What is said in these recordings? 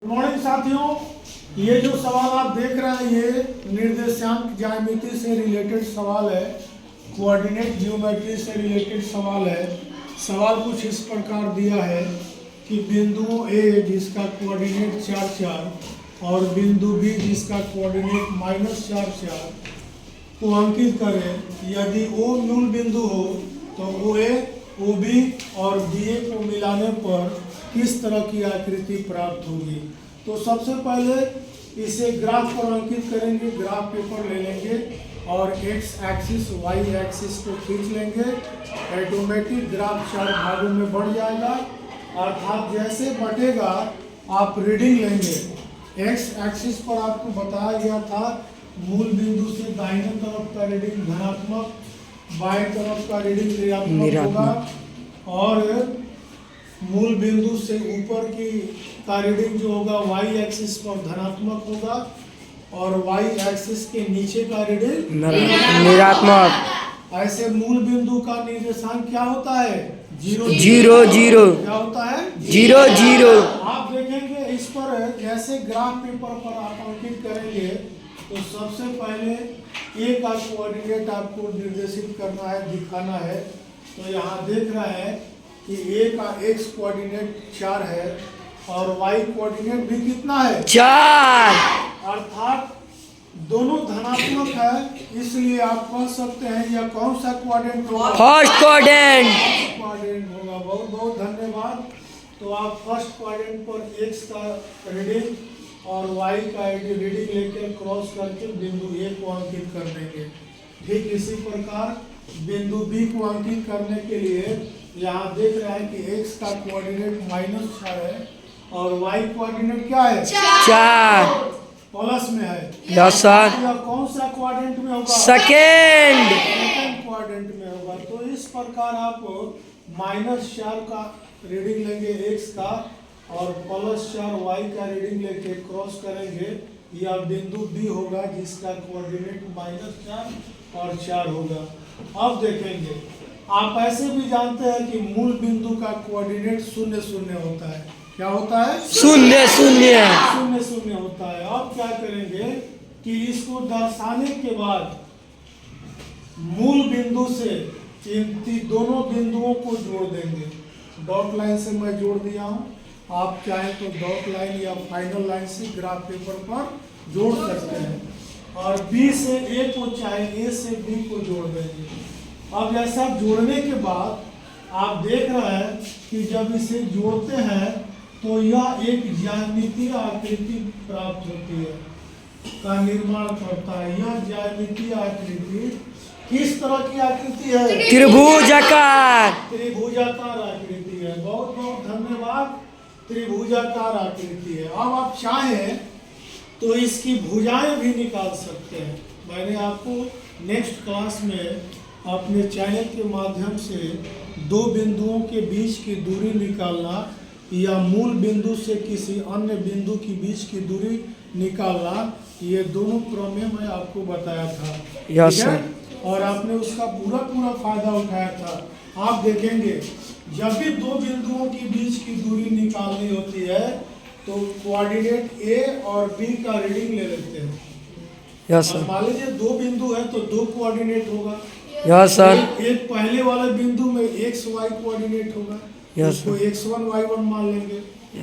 Good morning साथियों, ये जो सवाल आप देख रहे हैं ये निर्देशांक ज्यामिति से रिलेटेड सवाल है, कोऑर्डिनेट ज्योमेट्री से रिलेटेड सवाल है। सवाल कुछ इस प्रकार दिया है कि बिंदु ए जिसका कोऑर्डिनेट 4 4 और बिंदु बी जिसका कोऑर्डिनेट -4 4 को अंकित करें। यदि ओ मूल बिंदु हो तो ओ ए ओ बी और बी ए को मिलाने पर किस तरह की आकृति प्राप्त होगी। तो सबसे पहले इसे ग्राफ पर अंकित करेंगे। ग्राफ पेपर ले लेंगे और एक्स एक्सिस वाई एक्सिस को खींच लेंगे। ऑटोमेटिक ग्राफ 4 भागों में बढ़ जाएगा, अर्थात जैसे बढ़ेगा आप रीडिंग लेंगे। एक्स एक्सिस पर आपको बताया गया था मूल बिंदु से दाहिने तरफ का रीडिंग धनात्मक, बाएं तरफ का रीडिंग ऋणात्मक होगा और मूल बिंदु से ऊपर की का रीडिंग जो होगा वाई एक्सिस पर धनात्मक होगा और वाई एक्सिस के नीचे का रीडिंग ऋणात्मक। ऐसे मूल बिंदु का निर्देशांक क्या होता है? 0 0 0। क्या होता है? 0 0। आप देखेंगे इस पर जैसे ग्राफ पेपर पर आप अंकित करेंगे तो सबसे पहले ए का कोऑर्डिनेट आपको निर्देशित करना है, दिखाना है। तो यहाँ देख रहे हैं कि ए का एक्स कोऑर्डिनेट 4 है और वाई कोऑर्डिनेट भी कितना है? 4। अर्थात दोनों धनात्मक है, इसलिए आप कह सकते हैं यह कौन सा क्वाड्रेंट होगा? First quadrant. क्वाड्रेंट होगा। बहुत बहुत धन्यवाद। तो आप फर्स्ट क्वाड्रेंट पर एक्स का रीडिंग और वाई का रीडिंग लेकर क्रॉस करके बिंदु ए को अंकित कर देंगे। ठीक इसी प्रकार बिंदु बी को अंकित करने के लिए यहाँ देख रहे हैं कि एक्स का कोऑर्डिनेट -4 है और वाई कोऑर्डिनेट क्या है? 4 प्लस में है। Yes sir. यह कौन सा क्वाड्रेंट में होगा? सेकेंड क्वाड्रेंट में होगा। तो इस प्रकार आप -4 का रीडिंग लेंगे एक्स का और +4 वाई का रीडिंग लेके क्रॉस करेंगे। यह बिंदु बी होगा जिसका कोऑर्डिनेट -4 और 4 होगा। अब देखेंगे, आप ऐसे भी जानते हैं कि मूल बिंदु का कोऑर्डिनेट 0 0 होता है। क्या होता है? 0 0। 0 0 होता है। अब क्या करेंगे कि इसको दर्शाने के बाद मूल बिंदु से इन दोनों बिंदुओं को जोड़ देंगे। डॉट लाइन से मैं जोड़ दिया हूँ, आप चाहें तो डॉट लाइन या फाइनल लाइन से ग्राफ पेपर पर जोड़ सकते हैं। और बी से ए को चाहे ए से बी को जोड़ देंगे। अब ऐसा जोड़ने के बाद आप देख रहे हैं कि जब इसे जोड़ते हैं तो यह एक ज्यामितीय आकृति प्राप्त होती है, का निर्माण करता है। यह ज्यामितीय आकृति किस तरह की आकृति है? त्रिभुजाकार। त्रिभुजाकार आकृति है। बहुत बहुत धन्यवाद। त्रिभुजाकार आकृति है। अब आप चाहें तो इसकी भुजाएं भी निकाल सकते हैं। मैंने आपको नेक्स्ट क्लास में अपने चैनल के माध्यम से दो बिंदुओं के बीच की दूरी निकालना या मूल बिंदु से किसी अन्य बिंदु के बीच की दूरी निकालना, ये दोनों प्रमेय मैं आपको बताया था। Yes sir. और आपने उसका पूरा फायदा उठाया था। आप देखेंगे जब भी दो बिंदुओं के बीच की दूरी निकालनी होती है तो कोऑर्डिनेट ए और बी का रीडिंग ले लेते हैं। Yes sir. मान लीजिए दो बिंदु है तो दो कोऑर्डिनेट होगा। Yes sir. एक पहले वाले बिंदु में एक्स वाई कोऑर्डिनेट होगा, उसको x1 y1 मान लेंगे।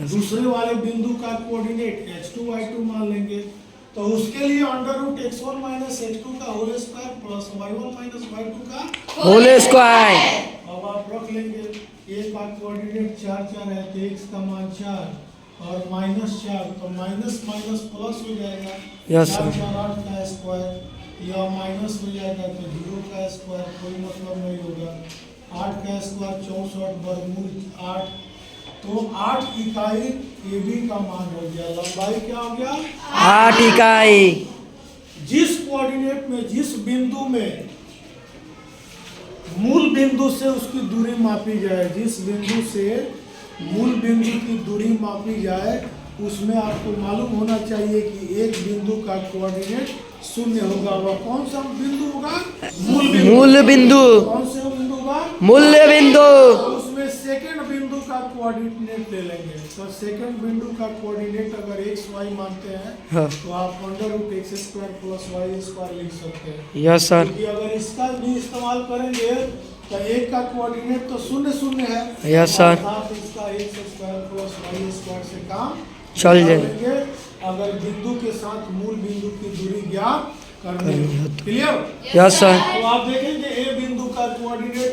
दूसरे वाले बिंदु का कोऑर्डिनेट x2 y2 मान लेंगे। तो उसके लिए √x1 - x2 का whole square plus y1 - y2 का होल स्क्वायर। अब आप रख लेंगे। ए का कोऑर्डिनेट 4 4 है तो x का मान 4 और -4 तो माइनस प्लस हो जाएगा। Yes sir. 4 4 8 का स्क्वायर, यह माइनस हो जाएगा तो 0 का स्क्वायर, कोई मतलब नहीं होगा। 8 का स्क्वायर 64 वर्गमूल 8, तो 8 इकाई ए बी का मान हो गया। लंबाई क्या हो गया? 8 इकाई। जिस कोऑर्डिनेट में जिस बिंदु में मूल बिंदु से उसकी दूरी मापी जाए, जिस बिंदु से मूल बिंदु की दूरी मापी जाए, उसमें आपको मालूम होना चाहिए कि एक बिंदु का कोऑर्डिनेट 0 होगा। वह कौन सा बिंदु होगा? मूल बिंदु। मूल बिंदु। कौन सा बिंदु होगा? मूल बिंदु। उसमें सेकंड बिंदु का कोऑर्डिनेट ले लेंगे। तो सेकंड बिंदु का कोऑर्डिनेट अगर एक्स वाई मानते हैं हाँ। तो आप √x² + y² लिख सकते हैं। Yes sir. क्योंकि अगर इसका भी इस्तेमाल करेंगे तो एक का कोऑर्डिनेट तो 0 0 है। Yes sir. अर्थात इसका x² + y² से काम चल जाए। निकालेंगे अगर बिंदु के साथ मूल बिंदु की दूरी ज्ञात करनी हो। क्लियर? Yes sir. तो आप देखेंगे ए बिंदु का कोऑर्डिनेट,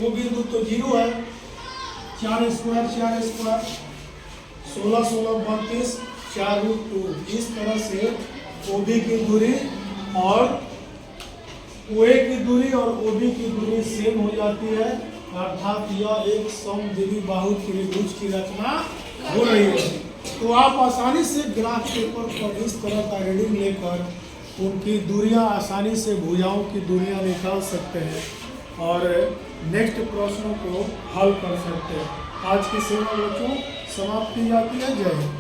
वो बिंदु तो 0 है, 4² 4² 16 16 32 4√2। इस तरह से OB की दूरी और OA की दूरी और OB की दूरी सेम हो जाती है। अर्थात यह एक समद्विबाहु बाहु त्रिभुज की रचना हो रही है। तो आप आसानी से ग्राफ पेपर पर इस तरह का रीडिंग लेकर उनकी दूरियां आसानी से भुजाओं की दूरियां निकाल सकते हैं और नेक्स्ट प्रश्नों को हल कर सकते हैं। आज की सेवा बच्चों समाप्त की जाती है। जय हिंद।